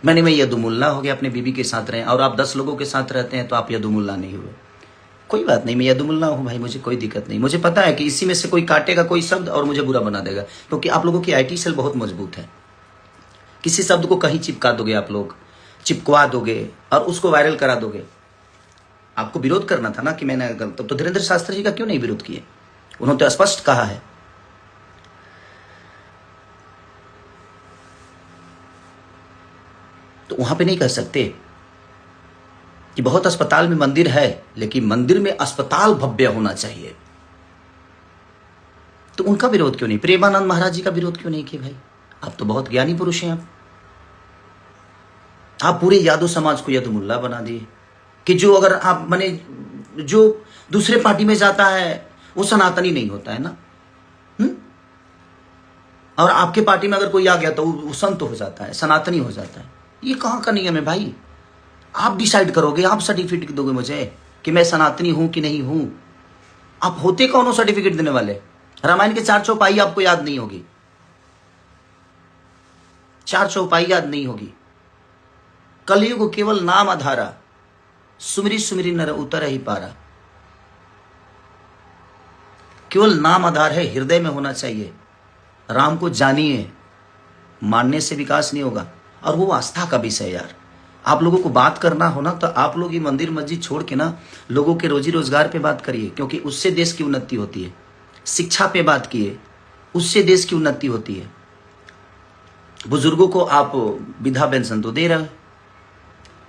मैं यदुमुल्ला हो गया, अपने बीबी के साथ रहे, और आप 10 लोगों के साथ रहते हैं तो आप यदुमुल्ला नहीं हुए। कोई बात नहीं, मैं यदुमुल्ला हूँ भाई, मुझे कोई दिक्कत नहीं। मुझे पता है कि इसी में से कोई काटेगा कोई शब्द और मुझे बुरा बना देगा, क्योंकि आप लोगों की आईटी सेल बहुत मजबूत है। किसी शब्द को कहीं चिपका दोगे, आप लोग चिपकवा दोगे और उसको वायरल करा दोगे। आपको विरोध करना था ना कि मैंने गलत, तो धीरेन्द्र शास्त्री जी का क्यों नहीं विरोध किए? उन्होंने तो स्पष्ट कहा है। तो वहां पे नहीं कह सकते कि बहुत अस्पताल में मंदिर है, लेकिन मंदिर में अस्पताल भव्य होना चाहिए। तो उनका विरोध क्यों नहीं? प्रेमानंद महाराज जी का विरोध क्यों नहीं किए? भाई आप तो बहुत ज्ञानी पुरुष हैं। आप पूरे यादव समाज को यदुमुल्ला बना दिए कि जो अगर आप माने जो दूसरे पार्टी में जाता है वो सनातनी नहीं होता है ना। और आपके पार्टी में अगर कोई आ गया तो वो संत हो जाता है, सनातनी हो जाता है। ये कहाँ का नियम है भाई? आप डिसाइड करोगे, आप सर्टिफिकेट दोगे मुझे कि मैं सनातनी हूं कि नहीं हूं। आप होते कौन हो सर्टिफिकेट देने वाले? रामायण के 4 चौपाई आपको याद नहीं होगी, 4 चौपाई याद नहीं होगी। कलयुग केवल नाम आधारा, सुमिरी सुमिरी नर उतर ही पारा। केवल नाम आधार है, हृदय में होना चाहिए। राम को जानिए, मानने से विकास नहीं होगा। और वो आस्था का विषय यार। आप लोगों को बात करना हो ना तो आप लोग ये मंदिर मस्जिद छोड़ के ना लोगों के रोजी रोजगार पे बात करिए, क्योंकि उससे देश की उन्नति होती है। शिक्षा पे बात किए, उससे देश की उन्नति होती है। बुजुर्गों को आप वृद्धा पेंशन तो दे रहे हो,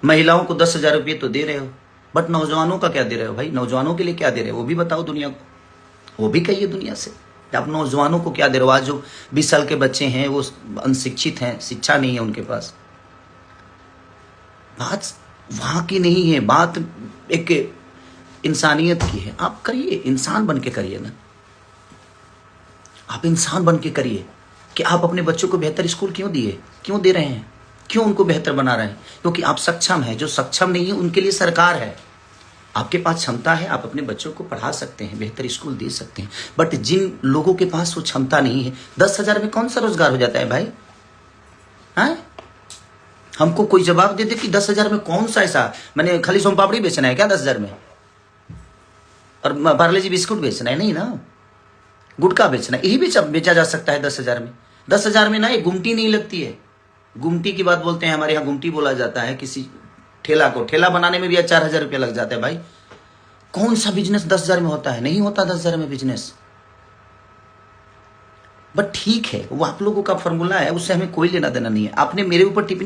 महिलाओं को 10,000 रुपये तो दे रहे हो, बट नौजवानों का क्या दे रहे हो भाई? नौजवानों के लिए क्या दे रहे हो वो भी बताओ दुनिया को। वो भी कहिए दुनिया से आप नौजवानों को क्या दे रहे हो। आज जो 20 साल के बच्चे हैं वो अनशिक्षित हैं, शिक्षा नहीं है उनके पास। बात वहां की नहीं है, बात एक इंसानियत की है। आप करिए, इंसान बन के करिए ना। आप इंसान बन के करिए कि आप अपने बच्चों को बेहतर स्कूल क्यों दिए, क्यों दे रहे हैं, क्यों उनको बेहतर बना रहे हैं? क्योंकि आप सक्षम हैं। जो सक्षम नहीं है उनके लिए सरकार है। आपके पास क्षमता है, आप अपने बच्चों को पढ़ा सकते हैं, बेहतर स्कूल दे सकते हैं। बट जिन लोगों के पास वो क्षमता नहीं है, 10,000 में कौन सा रोजगार हो जाता है भाई? हैं? हमको कोई जवाब दे दे कि 10,000 में कौन सा ऐसा, मैंने खाली सोम पापड़ी बेचना है क्या 10,000 में? और पार्ले जी बिस्कुट बेचना है? नहीं ना, गुटखा बेचना है, यही बेचा जा सकता है 10,000 में। 10,000 में ना एक गुमटी नहीं लगती है। गुमटी की बात बोलते हैं, हमारे यहाँ गुमटी बोला जाता है किसी ठेला को। ठेला बनाने में भी 4,000 रुपया लग जाता है भाई। कौन सा बिजनेस 10,000 में होता है? नहीं होता 10,000 में बिजनेस। बट ठीक है, वो आप लोगों का फॉर्मूला है, उससे हमें कोई लेना देना नहीं है। आपने मेरे ऊपर टिप्पणी